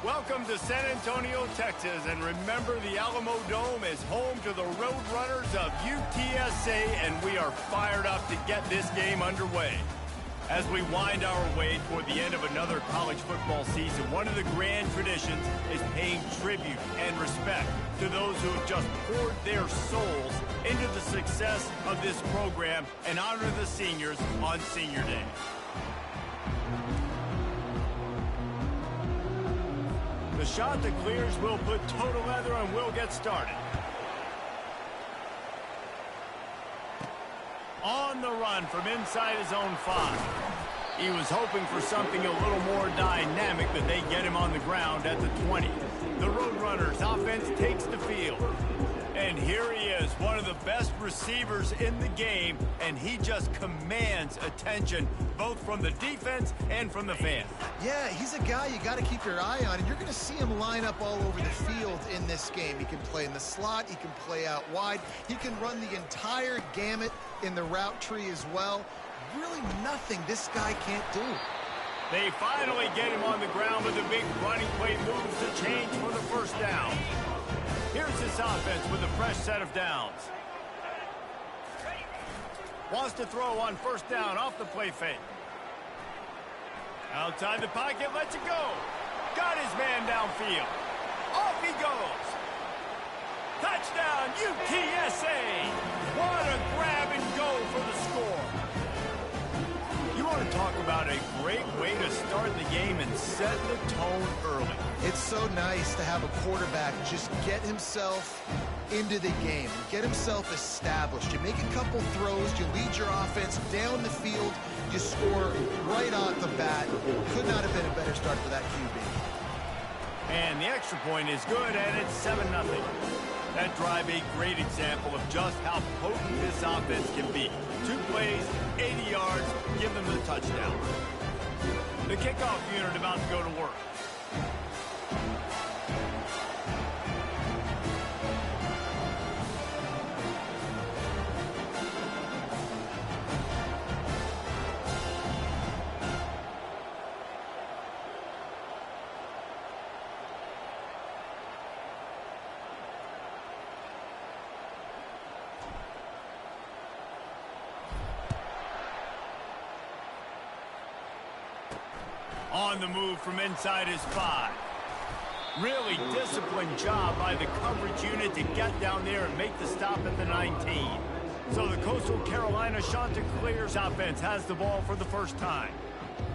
Welcome to San Antonio, Texas, and remember the Alamo Dome is home to the Roadrunners of UTSA, and we are fired up to get this game underway. As we wind our way toward the end of another college football season, one of the grand traditions is paying tribute and respect to those who have just poured their souls into the success of this program and honor the seniors on Senior Day. The shot that clears will put toe to leather and we'll get started. On the run from inside his own 5. He was hoping for something a little more dynamic, but they get him on the ground at the 20. The Roadrunners offense takes the field. And here he is, one of the best receivers in the game, and he just commands attention, both from the defense and from the fans. Yeah, he's a guy you got to keep your eye on, and you're going to see him line up all over the field in this game. He can play in the slot, he can play out wide, he can run the entire gamut in the route tree as well. Really nothing this guy can't do. They finally get him on the ground with a big running play moves to change for the first down. Here's this offense with a fresh set of downs. Wants to throw on first down off the play fake. Outside the pocket, lets it go. Got his man downfield. Off he goes. Touchdown, UTSA. What a grab and go for the score. You want to talk about a great way to start the game and set the tone early. It's so nice to have a quarterback just get himself into the game, get himself established. You make a couple throws, you lead your offense down the field, you score right off the bat. Could not have been a better start for that QB. And the extra point is good, and it's 7-0. That drive a great example of just how potent this offense can be. 2 plays, 80 yards, give them the touchdown. The kickoff unit about to go to work. On the move from inside his 5. Really disciplined job by the coverage unit to get down there and make the stop at the 19. So the Coastal Carolina Chanticleers offense has the ball for the first time.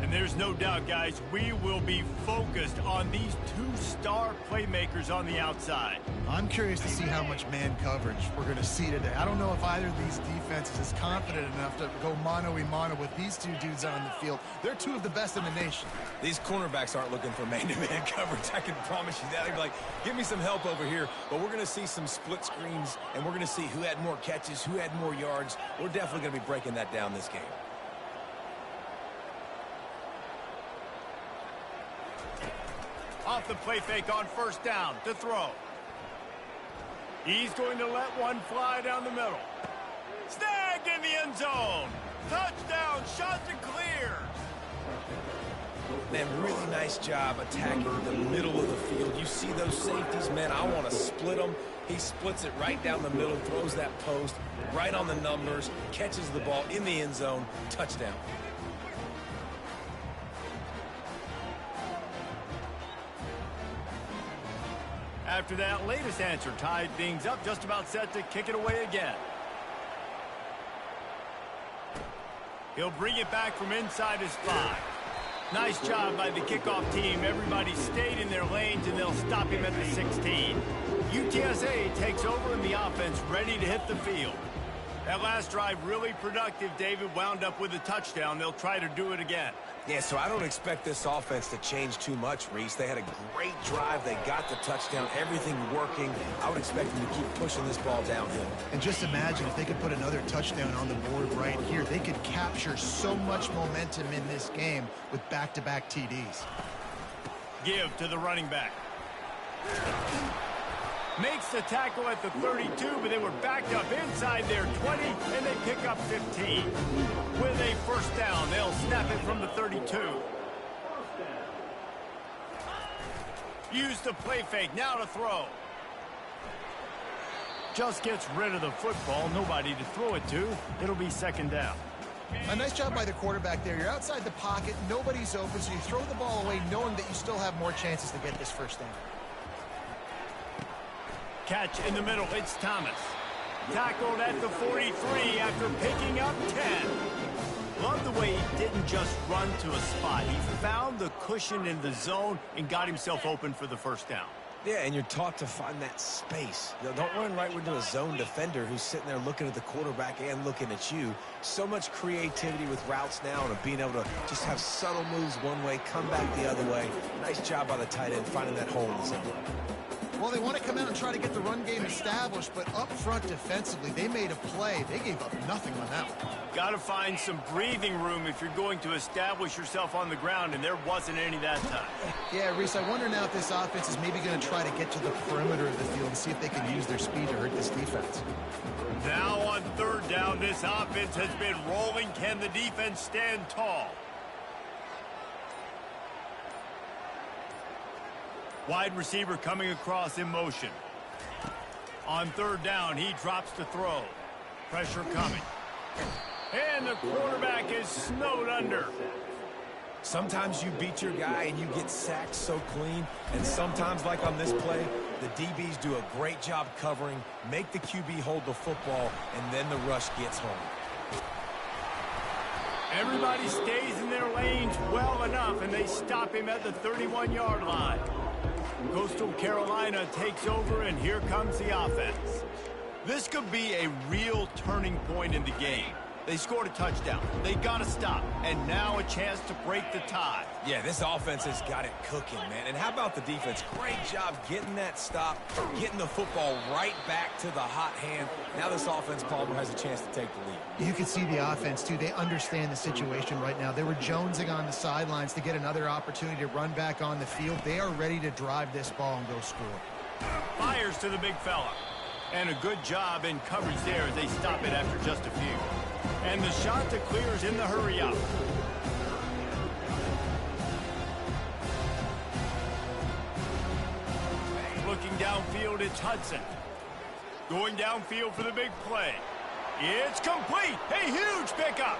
And there's no doubt, guys, we will be focused on these 2 star playmakers on the outside. I'm curious to see how much man coverage we're going to see today. I don't know if either of these defenses is confident enough to go mano-a-mano with these 2 dudes on the field. They're 2 of the best in the nation. These cornerbacks aren't looking for man-to-man coverage. I can promise you that. They're like, give me some help over here. But we're going to see some split screens, and we're going to see who had more catches, who had more yards. We're definitely going to be breaking that down this game. Off the play fake on first down to throw. He's going to let one fly down the middle. Snagged in the end zone. Touchdown, Chanticleers. Man, really nice job attacking the middle of the field. You see those safeties, man, I want to split them. He splits it right down the middle, throws that post right on the numbers, catches the ball in the end zone, touchdown. After that latest answer tied things up, just about set to kick it away again. He'll bring it back from inside his 5. Nice job by the kickoff team. Everybody stayed in their lanes, and they'll stop him at the 16. UTSA takes over in the offense, ready to hit the field. That last drive really productive. David wound up with a touchdown. They'll try to do it again. Yeah, so I don't expect this offense to change too much, Reese. They had a great drive. They got the touchdown, everything working. I would expect them to keep pushing this ball downhill. And just imagine if they could put another touchdown on the board right here. They could capture so much momentum in this game with back-to-back TDs. Give to the running back. Makes the tackle at the 32, but they were backed up inside their 20, and they pick up 15. With a first down, they'll snap it from the 32. Use the play fake, now to throw. Just gets rid of the football, nobody to throw it to. It'll be second down. A nice job by the quarterback there. You're outside the pocket, nobody's open, so you throw the ball away knowing that you still have more chances to get this first down. Catch in the middle, it's Thomas. Tackled at the 43 after picking up 10. Love the way he didn't just run to a spot. He found the cushion in the zone and got himself open for the first down. Yeah, and you're taught to find that space. Don't run right into a zone defender who's sitting there looking at the quarterback and looking at you. So much creativity with routes now and being able to just have subtle moves one way, come back the other way. Nice job by the tight end finding that hole in the zone. Well, they want to come out and try to get the run game established, but up front defensively, they made a play. They gave up nothing on that one. Got to find some breathing room if you're going to establish yourself on the ground, and there wasn't any that time. Yeah, Reese, I wonder now if this offense is maybe going to try to get to the perimeter of the field and see if they can use their speed to hurt this defense. Now on third down, this offense has been rolling. Can the defense stand tall? Wide receiver coming across in motion. On third down, he drops to throw. Pressure coming. And the quarterback is snowed under. Sometimes you beat your guy and you get sacked so clean, and sometimes, like on this play, the DBs do a great job covering, make the QB hold the football, and then the rush gets home. Everybody stays in their lanes well enough, and they stop him at the 31-yard line. Coastal Carolina takes over, and here comes the offense. This could be a real turning point in the game. They scored a touchdown. They got to stop, and now a chance to break the tie. Yeah, this offense has got it cooking, man. And how about the defense? Great job getting that stop, getting the football right back to the hot hand. Now this offense, Palmer, has a chance to take the lead. You can see the offense, too. They understand the situation right now. They were jonesing on the sidelines to get another opportunity to run back on the field. They are ready to drive this ball and go score. Fires to the big fella. And a good job in coverage there as they stop it after just a few. And the shot to clear is in the hurry up. Looking downfield, it's Hudson. Going downfield for the big play. It's complete. A huge pickup.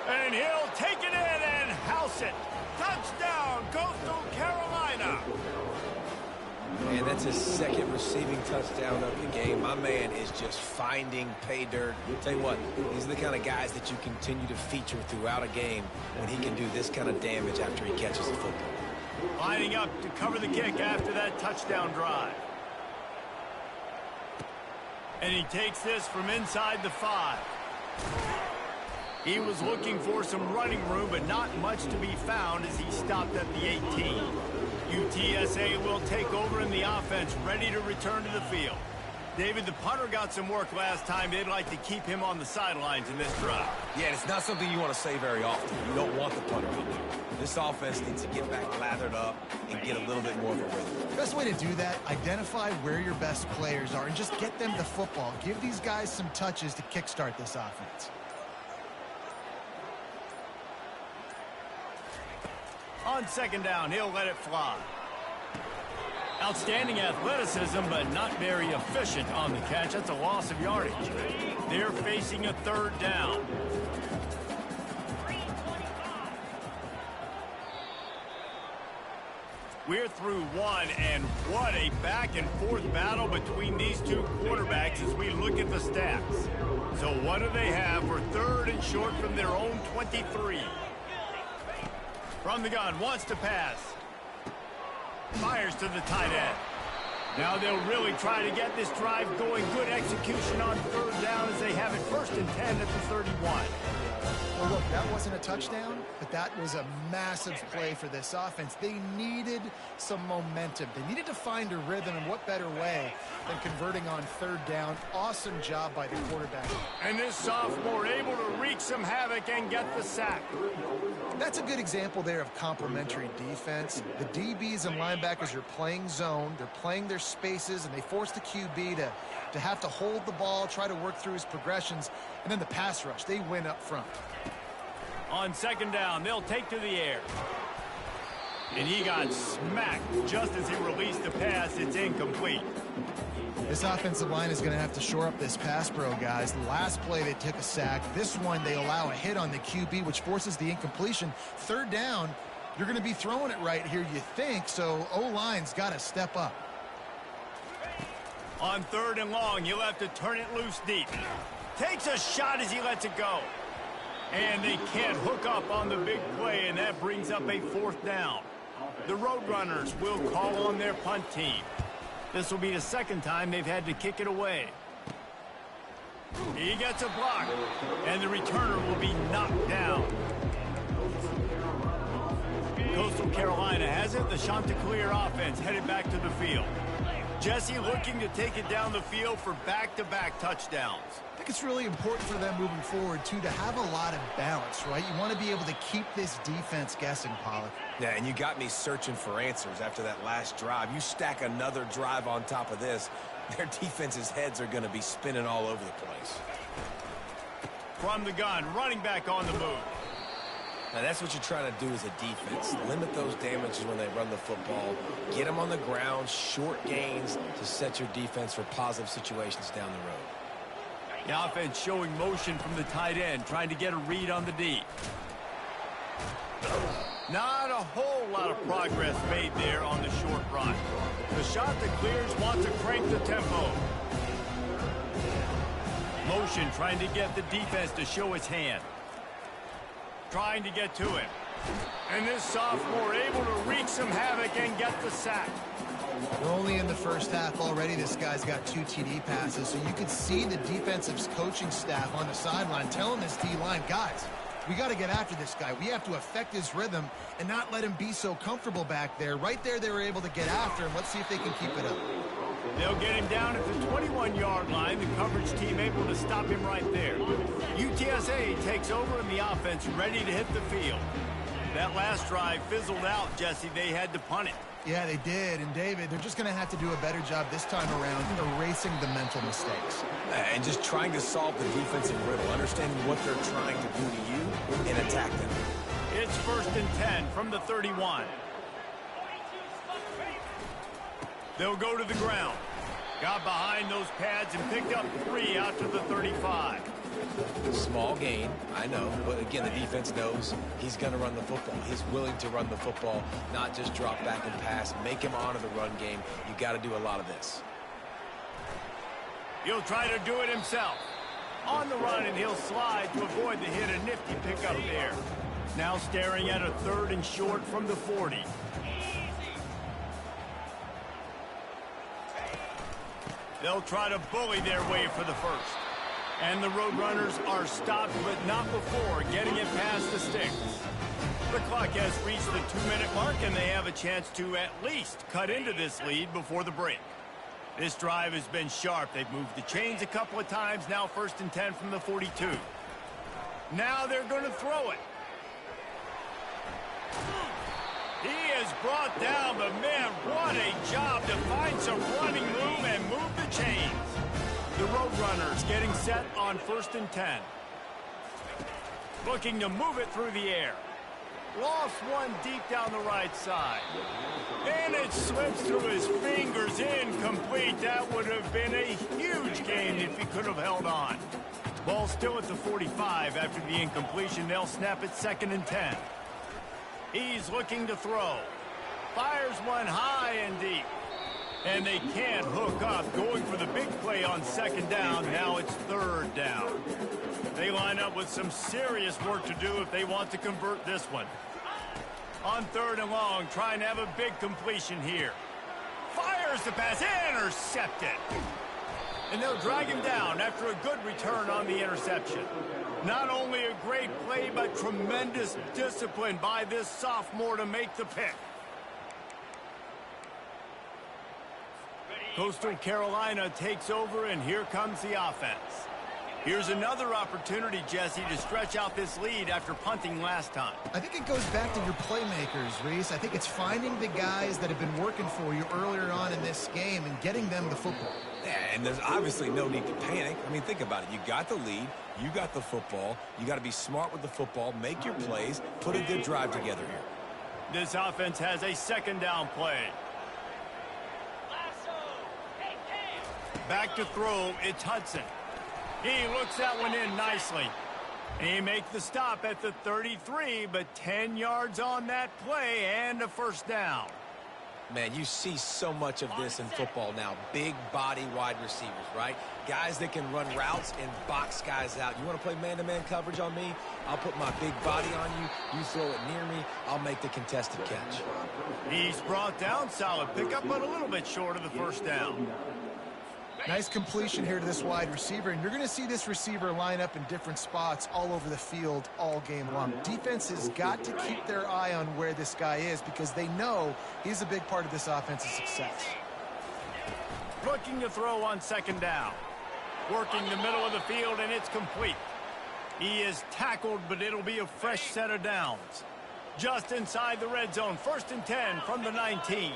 And he'll take it in and house it. Touchdown, Coastal Carolina. And that's his second receiving touchdown of the game. My man is just finding pay dirt. Tell you what, these are the kind of guys that you continue to feature throughout a game when he can do this kind of damage after he catches the football. Lining up to cover the kick after that touchdown drive. And he takes this from inside the 5. He was looking for some running room, but not much to be found as he stopped at the 18. UTSA will take over in the offense, ready to return to the field. David, the punter got some work last time. They'd like to keep him on the sidelines in this drive. Yeah, it's not something you want to say very often. You don't want the punter out there. This offense needs to get back lathered up and get a little bit more of a rhythm. The best way to do that, identify where your best players are and just get them the football. Give these guys some touches to kickstart this offense. On second down, he'll let it fly. Outstanding athleticism, but not very efficient on the catch. That's a loss of yardage. They're facing a third down. We're through one, and what a back-and-forth battle between these two quarterbacks as we look at the stats. So what do they have for third and short from their own 23? From the gun, wants to pass. Fires to the tight end. Now they'll really try to get this drive going. Good execution on third down as they have it 1st and 10 at the 31. Well, look, that wasn't a touchdown, but that was a massive play for this offense. They needed some momentum. They needed to find a rhythm, and what better way than converting on third down. Awesome job by the quarterback. And this sophomore able to wreak some havoc and get the sack. That's a good example there of complementary defense. The DBs and linebackers are playing zone. They're playing their spaces, and they force the QB to have to hold the ball, try to work through his progressions, and then the pass rush. They win up front. On second down, they'll take to the air. And he got smacked just as he released the pass. It's incomplete. This offensive line is going to have to shore up this pass pro, guys. The last play, they took a sack. This one, they allow a hit on the QB, which forces the incompletion. Third down, you're going to be throwing it right here, you think, so O-line's got to step up. On 3rd and long, he'll have to turn it loose deep. Takes a shot as he lets it go. And they can't hook up on the big play, and that brings up a 4th down. The Roadrunners will call on their punt team. This will be the 2nd time they've had to kick it away. He gets a block, and the returner will be knocked down. Coastal Carolina has it. The Chanticleer offense headed back to the field. Jesse looking to take it down the field for back-to-back touchdowns. I think it's really important for them moving forward, too, to have a lot of balance, right? You want to be able to keep this defense guessing, Pollock. Yeah, and you got me searching for answers after that last drive. You stack another drive on top of this, their defense's heads are going to be spinning all over the place. From the gun, running back on the move. Now, that's what you're trying to do as a defense. Limit those damages when they run the football. Get them on the ground, short gains to set your defense for positive situations down the road. The offense showing motion from the tight end, trying to get a read on the D. Not a whole lot of progress made there on the short run. The Chanticleers want to crank the tempo. Motion trying to get the defense to show its hand. Trying to get to him. And this sophomore able to wreak some havoc and get the sack. We're only in the first half already. This guy's got 2 TD passes, so you could see the defensive coaching staff on the sideline telling this D-line, guys, we got to get after this guy. We have to affect his rhythm and not let him be so comfortable back there. Right there, they were able to get after him. Let's see if they can keep it up. They'll get him down at the 21-yard line. The coverage team able to stop him right there. UTSA takes over in the offense, ready to hit the field. That last drive fizzled out, Jesse. They had to punt it. Yeah, they did. And, David, they're just going to have to do a better job this time around erasing the mental mistakes. And just trying to solve the defensive riddle, understanding what they're trying to do to you and attack them. It's 1st and 10 from the 31. They'll go to the ground. Got behind those pads and picked up 3 out to the 35. Small gain, I know, but again, the defense knows he's going to run the football. He's willing to run the football, not just drop back and pass, make him honor the run game. You got to do a lot of this. He'll try to do it himself. On the run, and he'll slide to avoid the hit. A nifty pickup there. Now staring at a 3rd and short from the 40. They'll try to bully their way for the 1st. And the Roadrunners are stopped, but not before getting it past the sticks. The clock has reached the 2-minute mark, and they have a chance to at least cut into this lead before the break. This drive has been sharp. They've moved the chains a couple of times. Now 1st and 10 from the 42. Now they're going to throw it. He is brought down, but man, what a job to find some running room and move the chains. The Roadrunners getting set on 1st and 10. Looking to move it through the air. Lost one deep down the right side. And it slips through his fingers, incomplete. That would have been a huge gain if he could have held on. Ball still at the 45 after the incompletion. They'll snap it 2nd and 10. He's looking to throw. Fires one high and deep. And they can't hook up. Going for the big play on 2nd down. Now it's 3rd down. They line up with some serious work to do if they want to convert this one. On 3rd and long, trying to have a big completion here. Fires the pass, intercepted. And they'll drag him down after a good return on the interception. Not only a great play, but tremendous discipline by this sophomore to make the pick. Coastal Carolina takes over, and here comes the offense. Here's another opportunity, Jesse, to stretch out this lead after punting last time. I think it goes back to your playmakers, Reese. I think it's finding the guys that have been working for you earlier on in this game and getting them the football. And there's obviously no need to panic. I mean, think about it. You got the lead. You got the football. You got to be smart with the football, make your plays, put a good drive together here. This offense has a second down play. Back to throw, it's Hudson. He looks that one in nicely. He makes the stop at the 33, but 10 yards on that play and a first down. Man, you see so much of this in football now. Big body wide receivers, right? Guys that can run routes and box guys out. You want to play man-to-man coverage on me? I'll put my big body on you. You throw it near me, I'll make the contested catch. He's brought down, solid pickup, but a little bit short of the first down. Nice completion here to this wide receiver, and you're going to see this receiver line up in different spots all over the field all game long. Defense has got to keep their eye on where this guy is because they know he's a big part of this offense's success. Looking to throw on second down. Working the middle of the field, and it's complete. He is tackled, but it'll be a fresh set of downs. Just inside the red zone, 1st and 10 from the 19.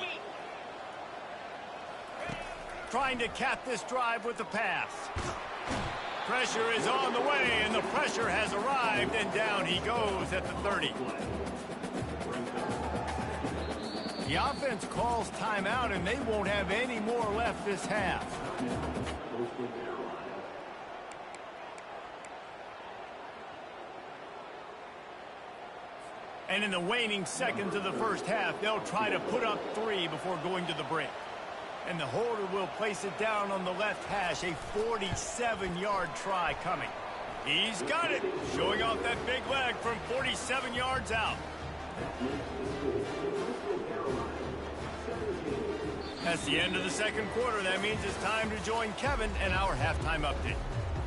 Trying to cap this drive with the pass. Pressure is on the way, and the pressure has arrived, and down he goes at the 30. The offense calls timeout, and they won't have any more left this half. And in the waning seconds of the first half, they'll try to put up 3 before going to the break. And the holder will place it down on the left hash, a 47-yard try coming. He's got it, showing off that big leg from 47 yards out. That's the end of the second quarter. That means it's time to join Kevin and our halftime update.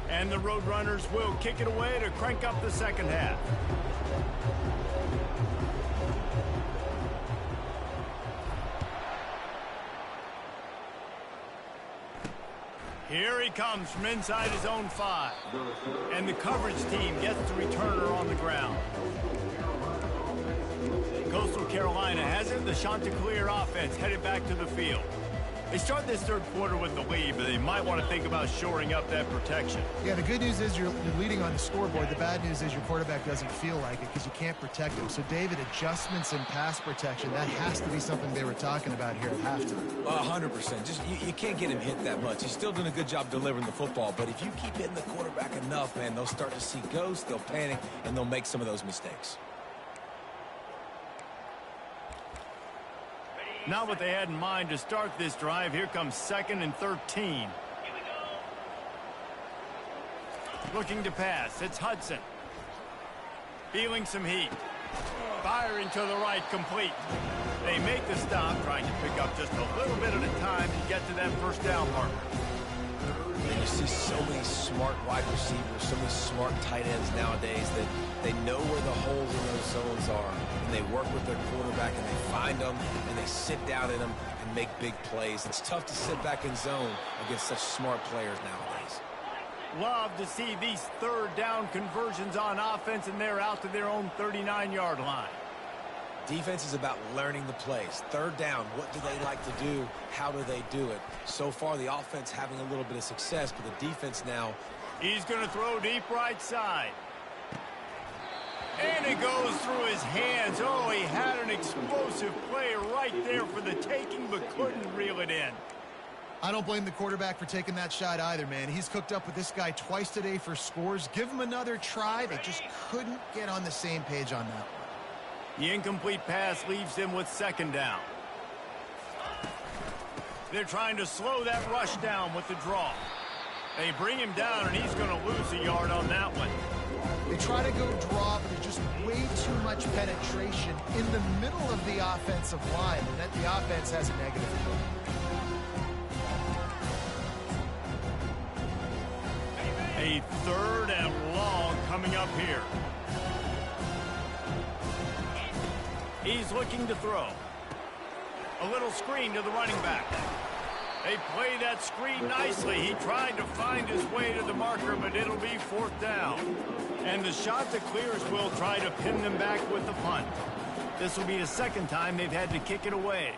And the Roadrunners will kick it away to crank up the second half. Here he comes from inside his own 5. And the coverage team gets the returner on the ground. Coastal Carolina has it. The Chanticleer offense headed back to the field. They start this third quarter with the lead, but they might want to think about shoring up that protection. Yeah, the good news is you're leading on the scoreboard. The bad news is your quarterback doesn't feel like it because you can't protect him. So, David, adjustments in pass protection, that has to be something they were talking about here at halftime. 100%. Just you can't get him hit that much. He's still doing a good job delivering the football, but if you keep hitting the quarterback enough, man, they'll start to see ghosts, they'll panic, and they'll make some of those mistakes. Not what they had in mind to start this drive. Here comes 2nd and 13. Looking to pass. It's Hudson. Feeling some heat. Firing to the right, complete. They make the stop, trying to pick up just a little bit at a time to get to that first down marker. And you see so many smart wide receivers, so many smart tight ends nowadays that they know where the holes in those zones are, and they work with their quarterback, and they find them, and they sit down in them and make big plays. It's tough to sit back in zone against such smart players nowadays. Love to see these third down conversions on offense, and they're out to their own 39-yard line. Defense is about learning the plays. Third down, what do they like to do? How do they do it? So far, the offense having a little bit of success, but the defense now. He's going to throw deep right side. And it goes through his hands. Oh, he had an explosive play right there for the taking, but couldn't reel it in. I don't blame the quarterback for taking that shot either, man. He's cooked up with this guy twice today for scores. Give him another try. They just couldn't get on the same page on that one. The incomplete pass leaves him with 2nd down. They're trying to slow that rush down with the draw. They bring him down, and he's going to lose a yard on that one. They try to go draw, but there's just way too much penetration in the middle of the offensive line, and that the offense has a negative play. A 3rd and long coming up here. He's looking to throw. A little screen to the running back. They play that screen nicely. He tried to find his way to the marker, but it'll be 4th down. And the Chanticleers will try to pin them back with the punt. This will be the 2nd time they've had to kick it away.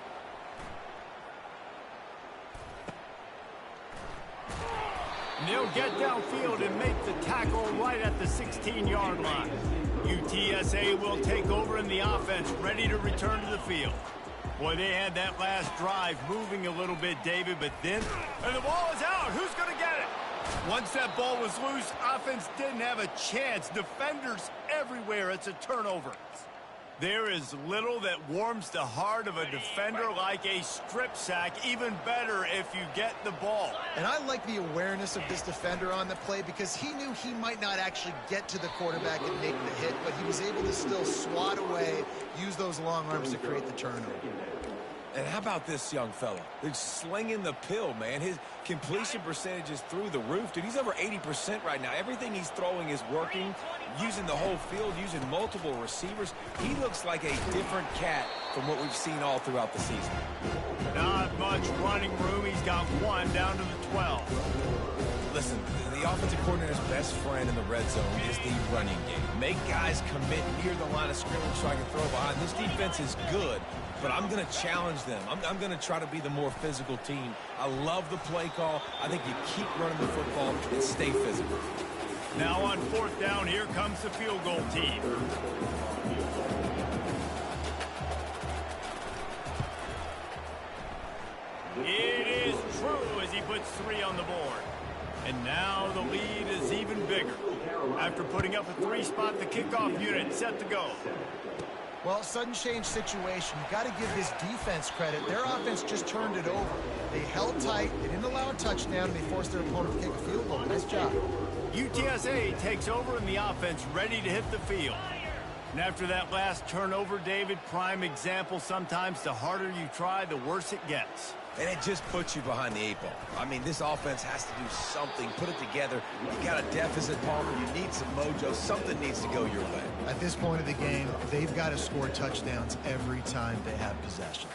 And they'll get downfield and make the tackle right at the 16-yard line. UTSA will take over in the offense, ready to return to the field. Boy, they had that last drive moving a little bit, David, but then... And the ball is out. Who's going to get it? Once that ball was loose, offense didn't have a chance. Defenders everywhere. It's a turnover. There is little that warms the heart of a defender like a strip sack. Even better if you get the ball. And I like the awareness of this defender on the play because he knew he might not actually get to the quarterback and make the hit, but he was able to still swat away, use those long arms to create the turnover. And how about this young fella? He's slinging the pill, man. His completion percentage is through the roof. Dude, he's over 80% right now. Everything he's throwing is working, using the whole field, using multiple receivers. He looks like a different cat from what we've seen all throughout the season. Not much running room. He's got one down to the 12. Listen, the offensive coordinator's best friend in the red zone is the running game. Make guys commit near the line of scrimmage so I can throw behind. This defense is good, but I'm going to challenge them. I'm going to try to be the more physical team. I love the play call. I think you keep running the football and stay physical. Now on fourth down, here comes the field goal team. It is true as he puts 3 on the board. And now the lead is even bigger. After putting up a 3-spot, the kickoff unit set to go. Well, sudden change situation. You got to give this defense credit. Their offense just turned it over. They held tight. They didn't allow a touchdown, and they forced their opponent to kick a field goal. Nice job. UTSA takes over in the offense, ready to hit the field. And after that last turnover, David, prime example, sometimes the harder you try, the worse it gets. And it just puts you behind the 8 ball. I mean, this offense has to do something, put it together. You got a deficit, Palmer. You need some mojo. Something needs to go your way. At this point of the game, they've got to score touchdowns every time they have possession.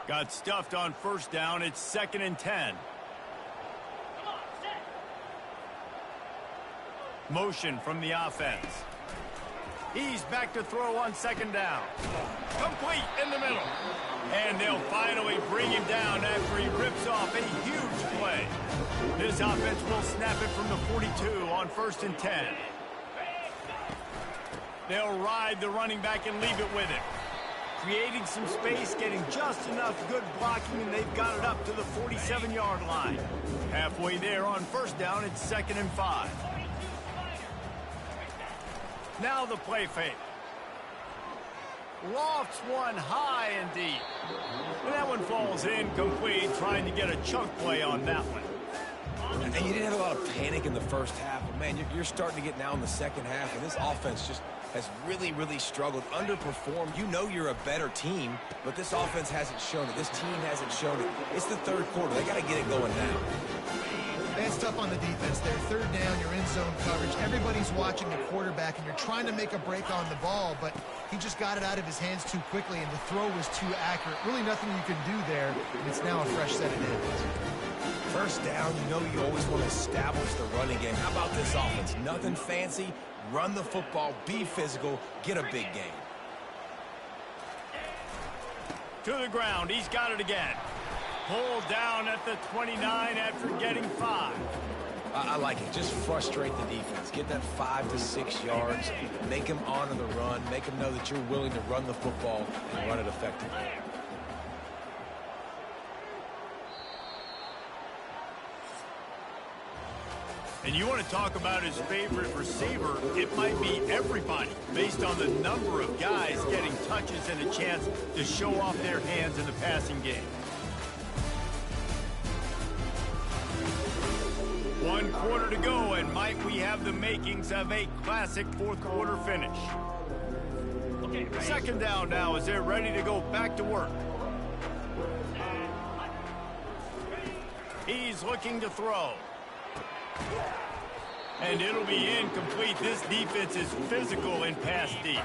Got stuffed on first down. It's 2nd and 10. Motion from the offense. He's back to throw on 2nd down. Complete in the middle. And they'll finally bring him down after he rips off a huge play. This offense will snap it from the 42 on 1st and 10. They'll ride the running back and leave it with him. Creating some space, getting just enough good blocking, and they've got it up to the 47-yard line. Halfway there on first down, it's 2nd and 5. Now the play fake. Lofts one high and deep. And that one falls incomplete, trying to get a chunk play on that one. And you didn't have a lot of panic in the first half, but man, you're starting to get now in the second half, and this offense just has really, really struggled, underperformed. You know you're a better team, but this offense hasn't shown it. This team hasn't shown it. It's the third quarter. They got to get it going now. That's tough on the defense there. 3rd down, you're in zone coverage. Everybody's watching the quarterback, and you're trying to make a break on the ball, but he just got it out of his hands too quickly, and the throw was too accurate. Really nothing you can do there, and it's now a fresh set of downs. First down, you know you always want to establish the running game. How about this offense? Nothing fancy. Run the football, be physical, get a big gain. To the ground, he's got it again. Pulled down at the 29 after getting 5. I like it. Just frustrate the defense. Get that 5 to 6 yards. Make them honor the run. Make them know that you're willing to run the football and run it effectively. And you want to talk about his favorite receiver, it might be everybody, based on the number of guys getting touches and a chance to show off their hands in the passing game. 1 quarter to go, and might we have the makings of a classic 4th quarter finish. 2nd down now as they're ready to go back to work. He's looking to throw. And it'll be incomplete. This defense is physical in pass deep.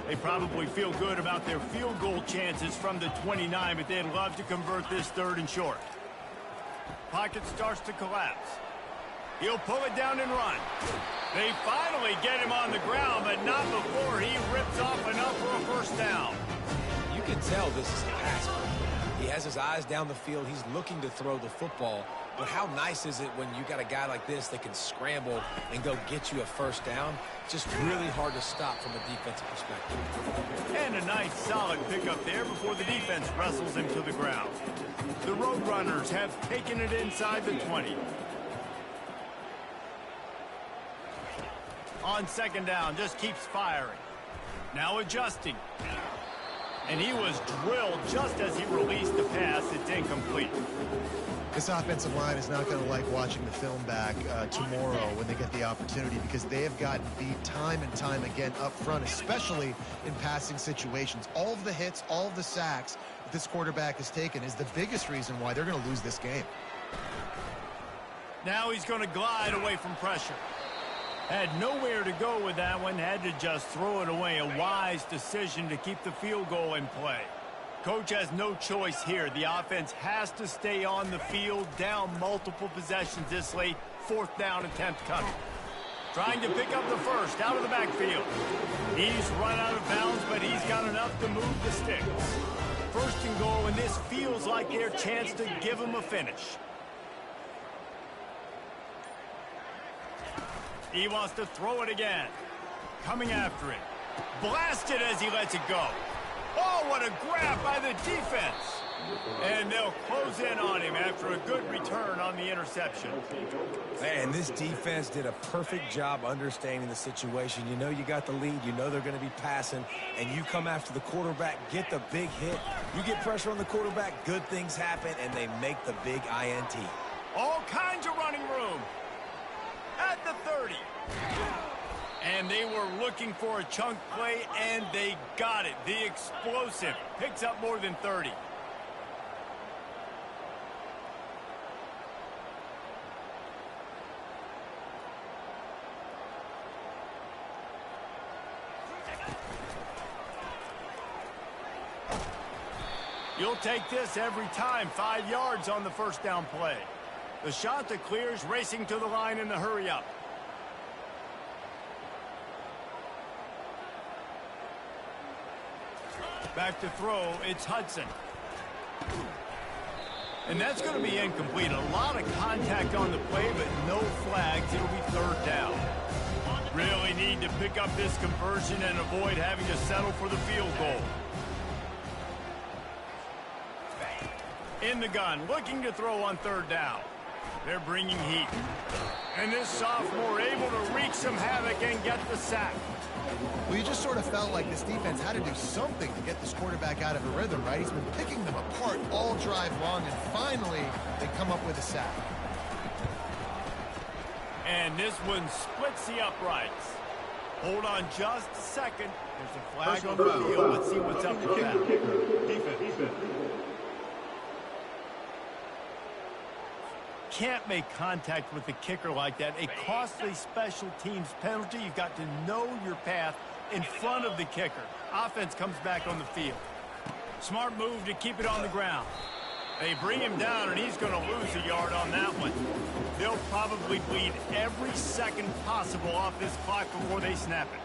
They probably feel good about their field goal chances from the 29, but they'd love to convert this 3rd and short. Pocket starts to collapse. He'll pull it down and run. They finally get him on the ground, but not before he rips off enough for a 1st down. You can tell this is a pass play. He has his eyes down the field. He's looking to throw the football, But how nice is it when you got a guy like this that can scramble and go get you a first down? Just really hard to stop from a defensive perspective. And a nice solid pickup there before the defense wrestles him to the ground. The Roadrunners have taken it inside the 20. On second down, just keeps firing. Now adjusting. And he was drilled just as he released the pass. It's incomplete. This offensive line is not going to like watching the film back tomorrow when they get the opportunity, because they have gotten beat time and time again up front, especially in passing situations. All of the hits, all of the sacks that this quarterback has taken is the biggest reason why they're going to lose this game. Now he's going to glide away from pressure. Had nowhere to go with that one, had to just throw it away. A wise decision to keep the field goal in play. Coach has no choice here. The offense has to stay on the field, down multiple possessions this late. Fourth down attempt coming. Trying to pick up the first out of the backfield. He's run out of bounds, but he's got enough to move the sticks. First and goal, and this feels like their chance to give him a finish. He wants to throw it again. Coming after it. Blasted as he lets it go. Oh, what a grab by the defense. And they'll close in on him after a good return on the interception. Man, this defense did a perfect job understanding the situation. You know you got the lead. You know they're going to be passing. And you come after the quarterback, get the big hit. You get pressure on the quarterback, good things happen, and they make the big INT. All kinds of running room. At the 30. And they were looking for a chunk play, and they got it. The explosive picks up more than 30. You'll take this every time. 5 yards on the first down play. The shot that clears, racing to the line in the hurry-up. Back to throw, it's Hudson. And that's going to be incomplete. A lot of contact on the play, but no flags. It'll be third down. Really need to pick up this conversion and avoid having to settle for the field goal. In the gun, looking to throw on third down. They're bringing heat. And this sophomore able to wreak some havoc and get the sack. Well, you just sort of felt like this defense had to do something to get this quarterback out of a rhythm, right? He's been picking them apart all drive long, and finally they come up with a sack. And this one splits the uprights. Hold on just a second. There's a flag on the field. Let's see what's up with that. Defense. Can't make contact with the kicker like that. A costly special teams penalty. You've got to know your path in front of the kicker. Offense comes back on the field. Smart move to keep it on the ground. They bring him down, and he's going to lose a yard on that one. They'll probably bleed every second possible off this clock before they snap it.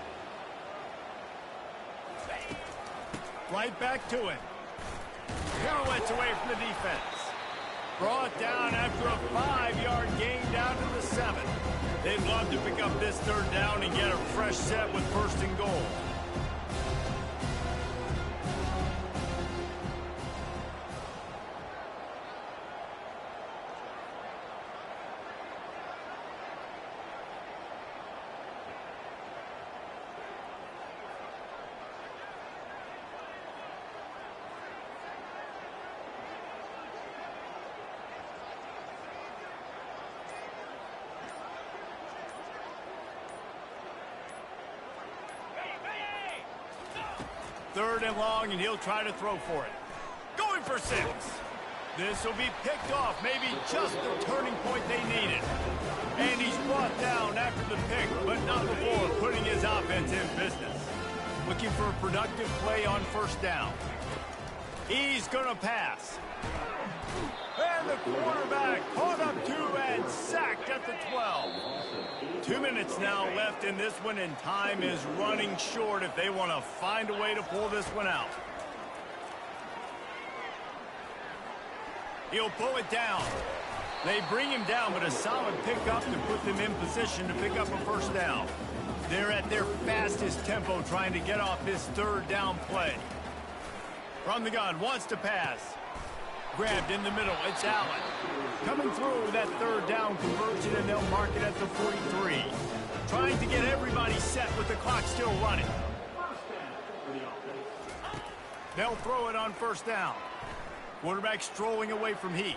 Right back to it. Pirouettes away from the defense. Brought down after a 5-yard gain down to the 7. They'd love to pick up this third down and get a fresh set with first and goal. Third and long, and he'll try to throw for it. Going for 6. This will be picked off, maybe just the turning point they needed. And he's brought down after the pick, but not before putting his offense in business. Looking for a productive play on first down. He's going to pass. And the quarterback caught up 2 and sacked at the 12. 2 minutes now left in this one, and time is running short if they want to find a way to pull this one out. He'll pull it down. They bring him down, but a solid pickup to put them in position to pick up a first down. They're at their fastest tempo trying to get off this third down play. From the gun, wants to pass. Grabbed in the middle, it's Allen. Coming through that third down conversion, and they'll mark it at the 43. Trying to get everybody set with the clock still running. They'll throw it on first down. Quarterback strolling away from Heath.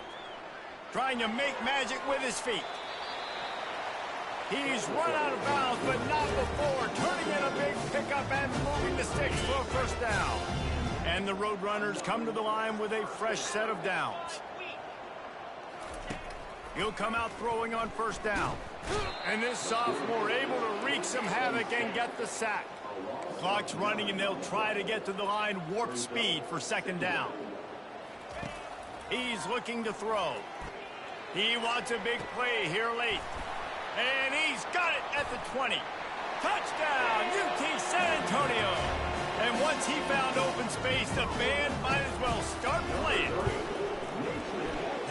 Trying to make magic with his feet. He's run out of bounds, but not before. Turning in a big pickup and moving the sticks for a first down. And the Roadrunners come to the line with a fresh set of downs. He'll come out throwing on first down. And this sophomore able to wreak some havoc and get the sack. Clock's running, and they'll try to get to the line warp speed for second down. He's looking to throw. He wants a big play here late. And he's got it at the 20. Touchdown, UT San Antonio. And once he found open space, the band might as well start playing.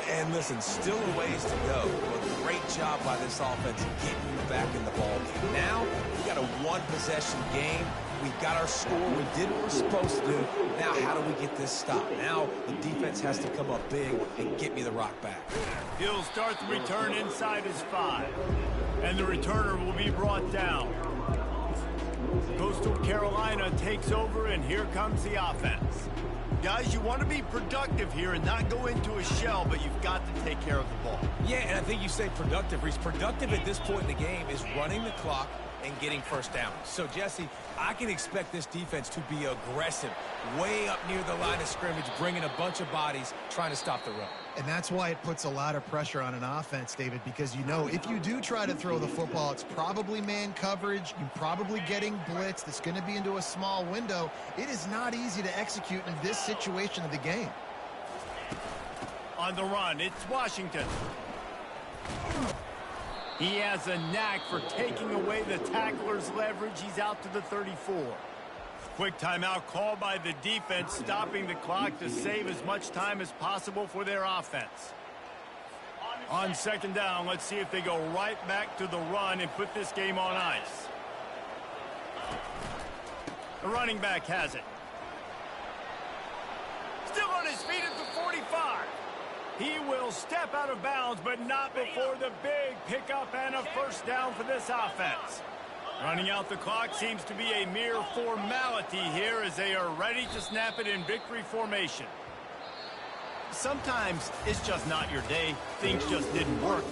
And listen, still a ways to go. A great job by this offense getting you back in the ball game. Now, we got a one-possession game. We got our score. We did what we're supposed to do. Now, how do we get this stopped? Now, the defense has to come up big and get me the rock back. He'll start the return inside his 5. And the returner will be brought down. Coastal Carolina takes over, and here comes the offense. Guys, you want to be productive here and not go into a shell, but you've got to take care of the ball. Yeah, and I think you say productive. Reese, productive at this point in the game is running the clock and getting first down. So, Jesse, I can expect this defense to be aggressive, way up near the line of scrimmage, bringing a bunch of bodies, trying to stop the run. And that's why it puts a lot of pressure on an offense, David, because you know if you do try to throw the football, it's probably man coverage. You're probably getting blitz that's going to be into a small window. It is not easy to execute in this situation of the game. On the run, it's Washington. He has a knack for taking away the tackler's leverage. He's out to the 34. Quick timeout called by the defense, stopping the clock to save as much time as possible for their offense. On second down, let's see if they go right back to the run and put this game on ice. The running back has it. Still on his feet at the 45. He will step out of bounds, but not before the big pickup and a first down for this offense. Running out the clock seems to be a mere formality here as they are ready to snap it in victory formation. Sometimes it's just not your day. Things just didn't work.